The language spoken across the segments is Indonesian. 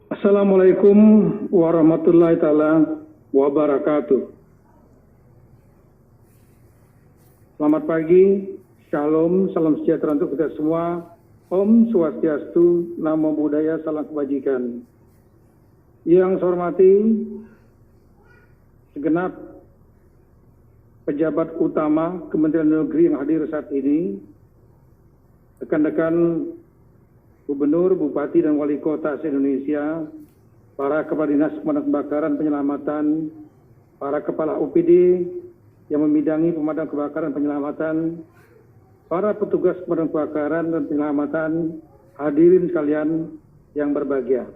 Assalamualaikum warahmatullahi taala wabarakatuh. Selamat pagi, shalom, salam sejahtera untuk kita semua. Om Swastiastu, Namo Buddhaya, salam kebajikan. Yang saya hormati segenap pejabat utama Kementerian Negeri yang hadir saat ini, rekan-rekan Gubernur, Bupati, dan Wali Kota se-Indonesia, para Kepala Dinas Pemadam Kebakaran Penyelamatan, para Kepala OPD yang membidangi pemadam kebakaran penyelamatan, para petugas pemadam kebakaran dan penyelamatan, hadirin sekalian yang berbahagia.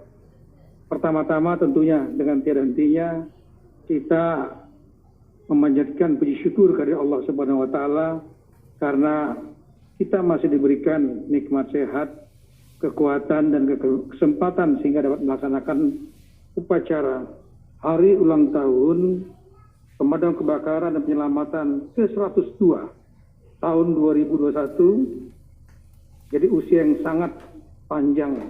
Pertama-tama tentunya dengan tiada hentinya kita memanjatkan puji syukur kepada Allah Subhanahu wa taala karena kita masih diberikan nikmat sehat, kekuatan dan kesempatan sehingga dapat melaksanakan upacara Hari Ulang Tahun Pemadam Kebakaran dan Penyelamatan ke-102 tahun 2021. Jadi usia yang sangat panjang,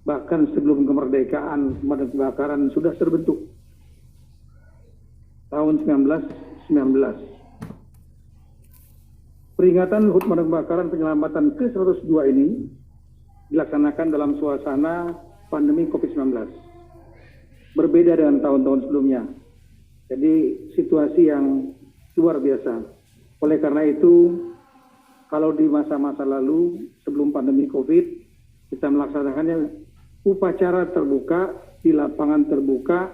bahkan sebelum kemerdekaan pemadam kebakaran sudah terbentuk tahun 1919. Peringatan HUT Pemadam Kebakaran Penyelamatan ke-102 ini dilaksanakan dalam suasana pandemi COVID-19. Berbeda dengan tahun-tahun sebelumnya. Jadi situasi yang luar biasa. Oleh karena itu, kalau di masa-masa lalu sebelum pandemi COVID, kita melaksanakannya upacara terbuka, di lapangan terbuka,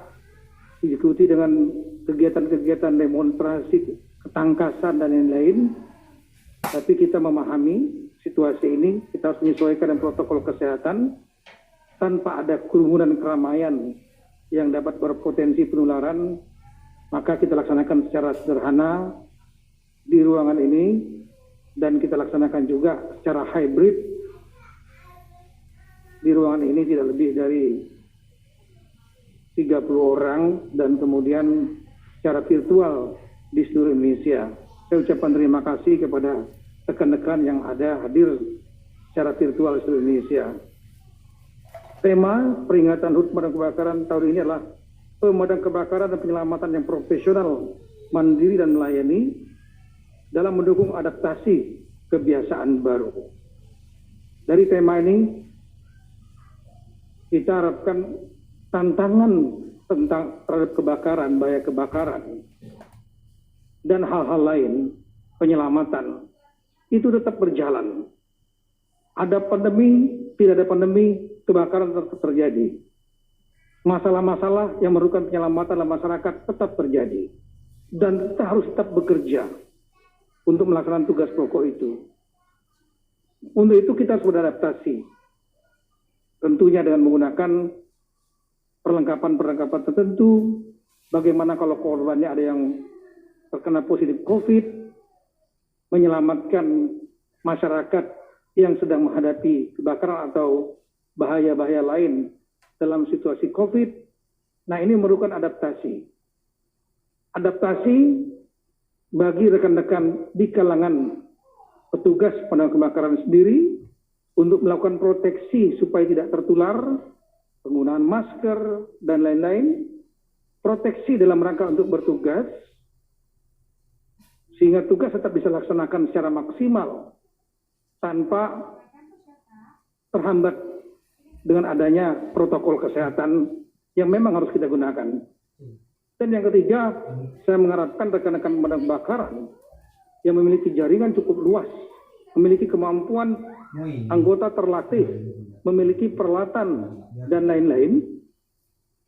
diikuti dengan kegiatan-kegiatan demonstrasi, ketangkasan dan lain-lain. Tapi kita memahami situasi ini, kita harus menyesuaikan dengan protokol kesehatan tanpa ada kerumunan keramaian yang dapat berpotensi penularan. Maka kita laksanakan secara sederhana di ruangan ini, dan kita laksanakan juga secara hybrid. Di ruangan ini tidak lebih dari 30 orang dan kemudian secara virtual di seluruh Indonesia. Saya ucapkan terima kasih kepada rekan-rekan yang ada hadir secara virtual di seluruh Indonesia. Tema peringatan HUT Pemadam Kebakaran tahun ini adalah pemadam kebakaran dan penyelamatan yang profesional, mandiri dan melayani dalam mendukung adaptasi kebiasaan baru. Dari tema ini kita harapkan tantangan tentang terhadap kebakaran, bahaya kebakaran, dan hal-hal lain, penyelamatan, itu tetap berjalan. Ada pandemi, tidak ada pandemi, kebakaran tetap terjadi. Masalah-masalah yang memerlukan penyelamatan dalam masyarakat tetap terjadi. Dan kita harus tetap bekerja untuk melaksanakan tugas pokok itu. Untuk itu kita harus beradaptasi. Tentunya dengan menggunakan perlengkapan-perlengkapan tertentu. Bagaimana kalau korbannya ada yang terkena positif COVID, menyelamatkan masyarakat yang sedang menghadapi kebakaran atau bahaya-bahaya lain dalam situasi COVID. Nah, ini memerlukan adaptasi. Adaptasi bagi rekan-rekan di kalangan petugas pemadam kebakaran sendiri untuk melakukan proteksi supaya tidak tertular, penggunaan masker dan lain-lain, proteksi dalam rangka untuk bertugas, sehingga tugas tetap bisa dilaksanakan secara maksimal tanpa terhambat dengan adanya protokol kesehatan yang memang harus kita gunakan. Dan yang ketiga, saya mengharapkan rekan-rekan pemadam kebakaran yang memiliki jaringan cukup luas, memiliki kemampuan, anggota terlatih, memiliki peralatan dan lain-lain,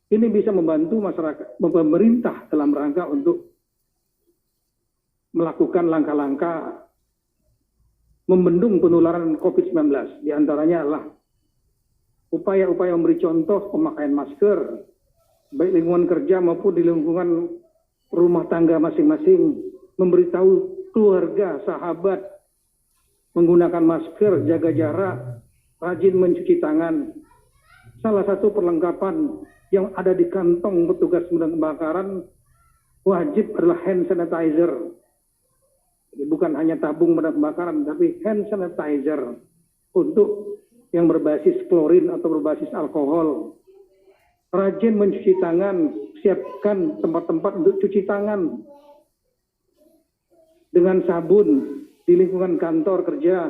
ini bisa membantu masyarakat, pemerintah dalam rangka untuk melakukan langkah-langkah membendung penularan COVID-19. Di antaranya adalah upaya-upaya memberi contoh pemakaian masker, baik lingkungan kerja maupun di lingkungan rumah tangga masing-masing, memberitahu keluarga, sahabat, menggunakan masker, jaga jarak, rajin mencuci tangan. Salah satu perlengkapan yang ada di kantong petugas pemadam kebakaran wajib adalah hand sanitizer. Jadi bukan hanya tabung pemadam kebakaran, tapi hand sanitizer untuk yang berbasis klorin atau berbasis alkohol. rajin mencuci tangan, siapkan tempat-tempat untuk cuci tangan dengan sabun di lingkungan kantor kerja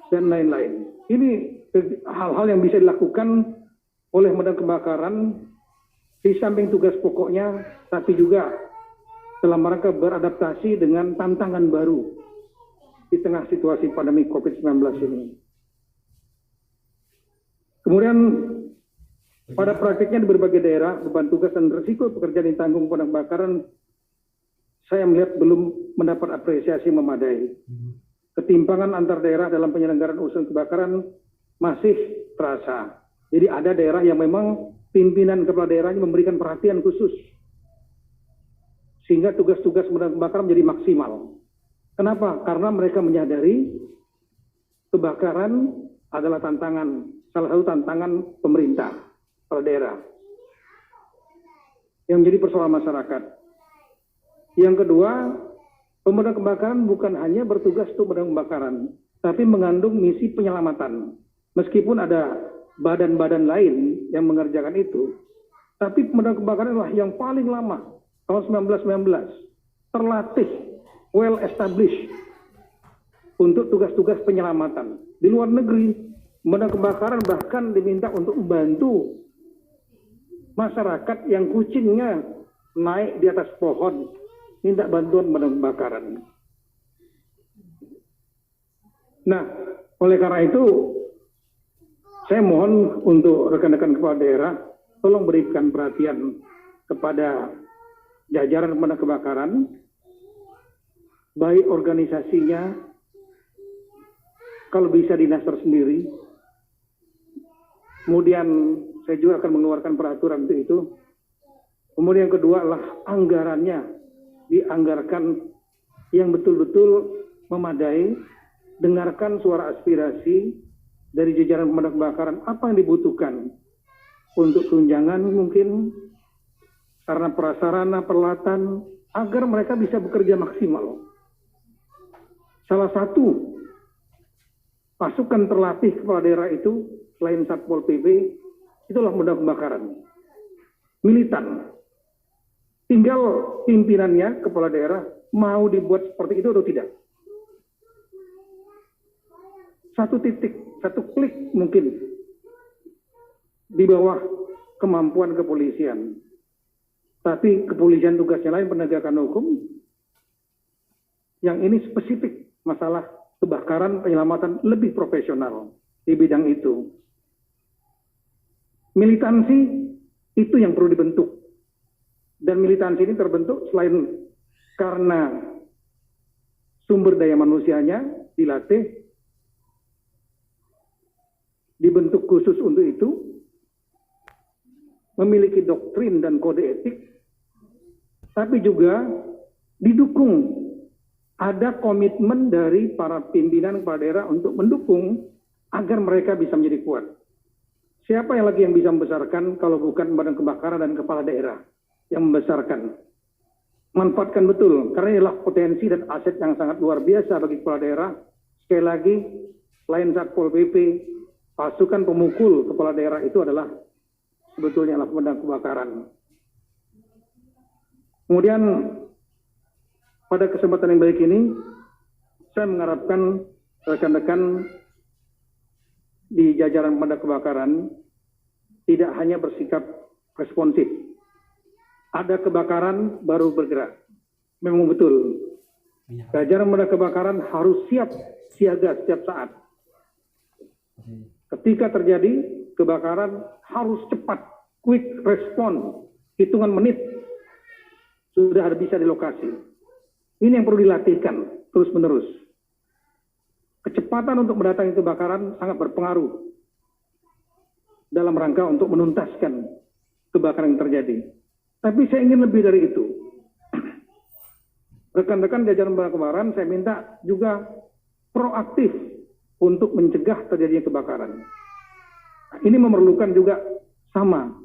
dan lain-lain. Ini hal-hal yang bisa dilakukan oleh pemadam kebakaran di samping tugas pokoknya, tapi juga dalam rangka beradaptasi dengan tantangan baru di tengah situasi pandemi COVID-19 ini. Kemudian pada praktiknya di berbagai daerah, beban tugas dan risiko pekerjaan ditanggung pemadam kebakaran, saya melihat belum mendapat apresiasi memadai. Ketimpangan antar daerah dalam penyelenggaraan urusan kebakaran masih terasa. Jadi ada daerah yang memang pimpinan kepala daerahnya memberikan perhatian khusus, sehingga tugas-tugas pemadam kebakaran menjadi maksimal. Kenapa? Karena mereka menyadari kebakaran adalah tantangan, salah satu tantangan pemerintah kepala daerah yang menjadi persoalan masyarakat. Yang kedua, pemadam kebakaran bukan hanya bertugas untuk pemadam kebakaran, tapi mengandung misi penyelamatan. Meskipun ada badan-badan lain yang mengerjakan itu, tapi pemadam kebakaran adalah yang paling lama, tahun 1919, terlatih, well established untuk tugas-tugas penyelamatan. Di luar negeri, pemadam kebakaran bahkan diminta untuk membantu masyarakat yang kucingnya naik di atas pohon, minta bantuan pemadam kebakaran. Nah, oleh karena itu, saya mohon untuk rekan-rekan kepala daerah, tolong berikan perhatian kepada jajaran pemadam kebakaran, baik organisasinya, kalau bisa dinas tersendiri. Kemudian saya juga akan mengeluarkan peraturan untuk itu. Kemudian yang kedua adalah anggarannya dianggarkan yang betul-betul memadai, dengarkan suara aspirasi dari jajaran pemadam kebakaran, apa yang dibutuhkan untuk tunjangan mungkin, karena prasarana peralatan, agar mereka bisa bekerja maksimal. Salah satu pasukan terlatih kepala daerah itu, selain Satpol PP, itulah pemadam kebakaran. Militan. Tinggal pimpinannya, kepala daerah, mau dibuat seperti itu atau tidak. Satu titik, satu klik mungkin di bawah kemampuan kepolisian. Tapi kepolisian tugasnya lain, penegakan hukum. Yang ini spesifik masalah kebakaran, penyelamatan lebih profesional di bidang itu. Militansi itu yang perlu dibentuk. Dan militansi ini terbentuk selain karena sumber daya manusianya dilatih, dibentuk khusus untuk itu, memiliki doktrin dan kode etik, tapi juga didukung. Ada komitmen dari para pimpinan kepala daerah untuk mendukung agar mereka bisa menjadi kuat. Siapa yang lagi yang bisa membesarkan kalau bukan pemadam kebakaran dan kepala daerah yang membesarkan? Manfaatkan betul, karena inilah potensi dan aset yang sangat luar biasa bagi kepala daerah. Sekali lagi, selain Satpol PP, pasukan pemukul kepala daerah itu adalah sebetulnya adalah pemadam kebakaran. Kemudian pada kesempatan yang baik ini, saya mengharapkan rekan-rekan di jajaran pemadam kebakaran tidak hanya bersikap responsif. Ada kebakaran baru bergerak. Memang betul. Jajaran pemadam kebakaran harus siap siaga setiap saat. Ketika terjadi kebakaran harus cepat, quick respon, hitungan menit sudah bisa di lokasi. Ini yang perlu dilatihkan terus-menerus. Kecepatan untuk mendatangi kebakaran sangat berpengaruh dalam rangka untuk menuntaskan kebakaran yang terjadi. Tapi saya ingin lebih dari itu. Rekan-rekan jajaran pemadam kebakaran saya minta juga proaktif untuk mencegah terjadinya kebakaran. Ini memerlukan juga sama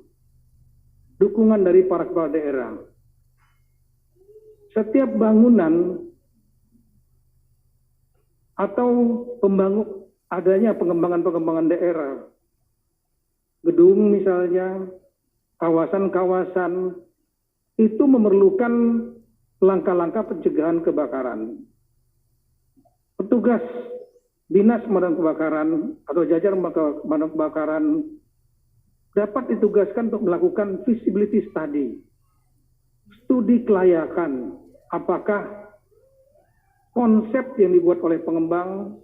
dukungan dari para kepala daerah. Setiap bangunan atau adanya pengembangan daerah gedung misalnya, kawasan-kawasan, itu memerlukan langkah-langkah pencegahan kebakaran. Petugas Dinas Pemadam Kebakaran atau jajaran pemadam kebakaran dapat ditugaskan untuk melakukan feasibility study, studi kelayakan, apakah konsep yang dibuat oleh pengembang,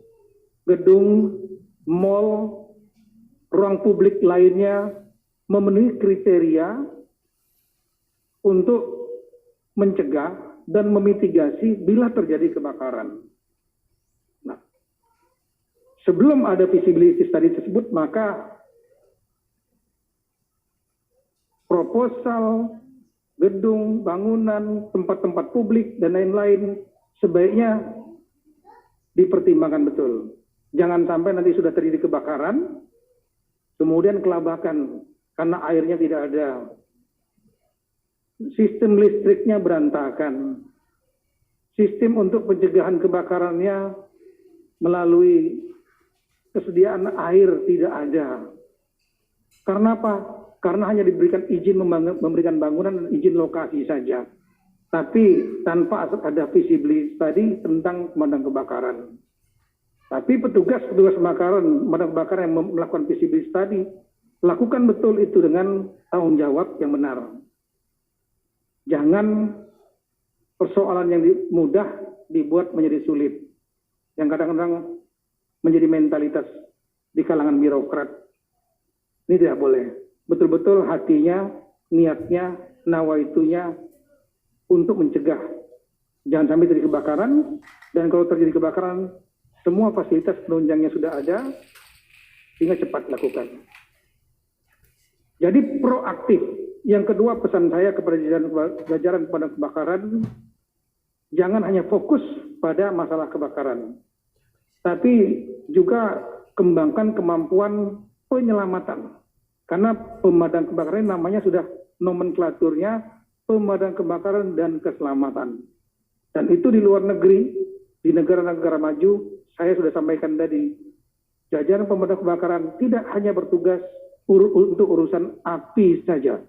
gedung, mal, ruang publik lainnya memenuhi kriteria untuk mencegah dan memitigasi bila terjadi kebakaran. Nah, sebelum ada feasibility study tersebut, maka proposal, gedung, bangunan, tempat-tempat publik, dan lain-lain sebaiknya dipertimbangkan betul. Jangan sampai nanti sudah terjadi kebakaran, kemudian kelabakan karena airnya tidak ada, sistem listriknya berantakan, sistem untuk pencegahan kebakarannya melalui kesediaan air tidak ada. Karena apa? Karena hanya diberikan izin memberikan bangunan dan izin lokasi saja, tapi tanpa ada visibility study tentang pemadam kebakaran. Tapi petugas pemadam kebakaran yang melakukan visibility study, lakukan betul itu dengan tanggung jawab yang benar. Jangan persoalan yang mudah dibuat menjadi sulit, yang kadang-kadang menjadi mentalitas di kalangan birokrat. Ini tidak boleh. Betul-betul hatinya, niatnya, nawaitunya untuk mencegah. Jangan sampai terjadi kebakaran, dan kalau terjadi kebakaran, semua fasilitas penunjangnya sudah ada, sehingga cepat lakukan. Jadi proaktif. Yang kedua, pesan saya kepada jajaran pemadam kebakaran, jangan hanya fokus pada masalah kebakaran, tapi juga kembangkan kemampuan penyelamatan. Karena pemadam kebakaran namanya sudah nomenklaturnya pemadam kebakaran dan keselamatan. Dan itu di luar negeri, di negara-negara maju, saya sudah sampaikan tadi, jajaran pemadam kebakaran tidak hanya bertugas untuk urusan api saja,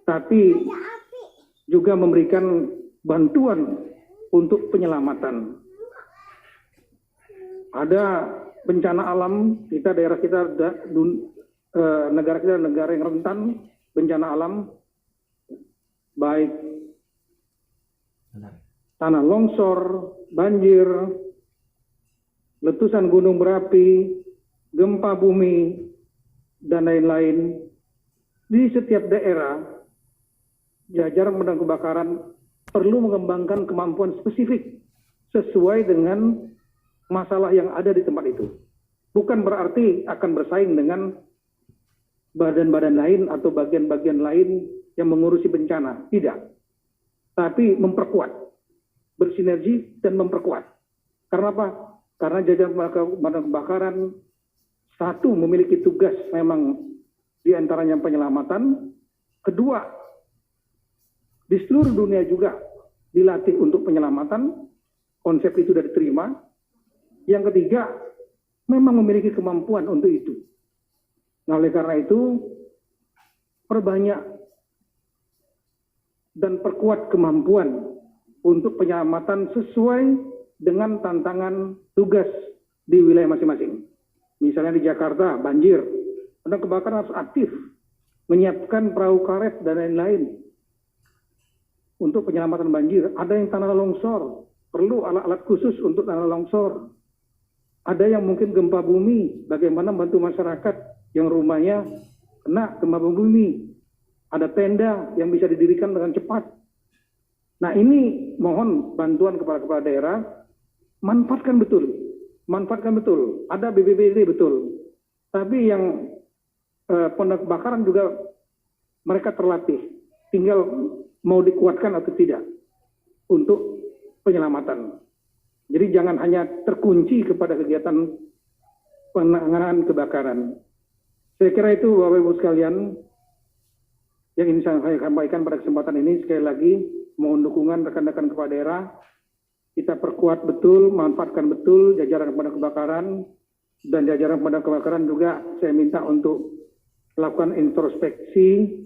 tapi juga memberikan bantuan untuk penyelamatan. Ada bencana alam, daerah kita, negara kita negara yang rentan bencana alam, baik tanah longsor, banjir, letusan gunung berapi, gempa bumi, dan lain-lain. Di setiap daerah, jajaran pemadam kebakaran perlu mengembangkan kemampuan spesifik sesuai dengan masalah yang ada di tempat itu. Bukan berarti akan bersaing dengan badan-badan lain atau bagian-bagian lain yang mengurusi bencana. Tidak. Tapi memperkuat. Bersinergi dan memperkuat. Karena apa? Karena jajaran pemadam kebakaran, satu, memiliki tugas memang diantaranya penyelamatan. Kedua, di seluruh dunia juga dilatih untuk penyelamatan. Konsep itu sudah diterima. Yang ketiga, memang memiliki kemampuan untuk itu. Nah, oleh karena itu, perbanyak dan perkuat kemampuan untuk penyelamatan sesuai dengan tantangan tugas di wilayah masing-masing. Misalnya di Jakarta, banjir, pemadam kebakaran harus aktif, menyiapkan perahu karet dan lain-lain untuk penyelamatan banjir. Ada yang tanah longsor, perlu alat-alat khusus untuk tanah longsor. Ada yang mungkin gempa bumi, bagaimana membantu masyarakat yang rumahnya kena gempa bumi. Ada tenda yang bisa didirikan dengan cepat. Nah, ini mohon bantuan kepada kepala daerah, manfaatkan betul. Manfaatkan betul. Ada BPBD betul. Tapi yang pemadam kebakaran juga mereka terlatih. Tinggal mau dikuatkan atau tidak untuk penyelamatan. Jadi jangan hanya terkunci kepada kegiatan penanganan kebakaran. Saya kira itu Bapak Ibu sekalian yang ingin saya sampaikan pada kesempatan ini. Sekali lagi mohon dukungan rekan-rekan kepala daerah. Kita perkuat betul, manfaatkan betul jajaran pemadam kebakaran, dan jajaran pemadam kebakaran juga saya minta untuk melakukan introspeksi,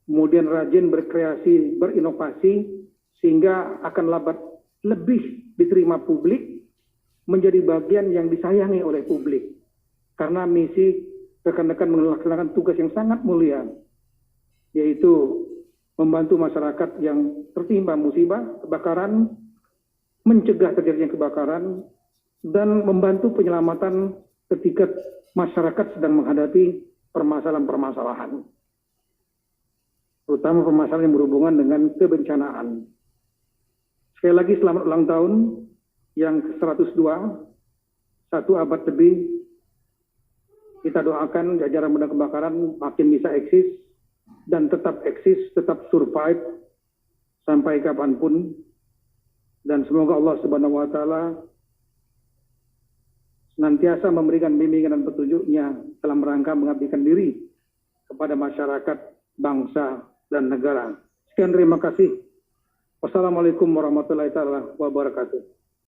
kemudian rajin berkreasi, berinovasi, sehingga akan lebih diterima publik, menjadi bagian yang disayangi oleh publik. Karena misi rekan-rekan melaksanakan tugas yang sangat mulia, yaitu membantu masyarakat yang tertimpa musibah, kebakaran, mencegah terjadinya kebakaran, dan membantu penyelamatan ketika masyarakat sedang menghadapi permasalahan-permasalahan, terutama permasalahan yang berhubungan dengan kebencanaan. Sekali lagi selamat ulang tahun yang ke-102, 1 abad lebih. Kita doakan jajaran pemadam kebakaran makin bisa eksis dan tetap eksis, tetap survive sampai kapanpun. Dan semoga Allah Subhanahu wa Ta'ala senantiasa memberikan bimbingan dan petunjuknya dalam rangka mengabdikan diri kepada masyarakat, bangsa, dan negara. Sekian, terima kasih. Wassalamualaikum warahmatullahi wabarakatuh.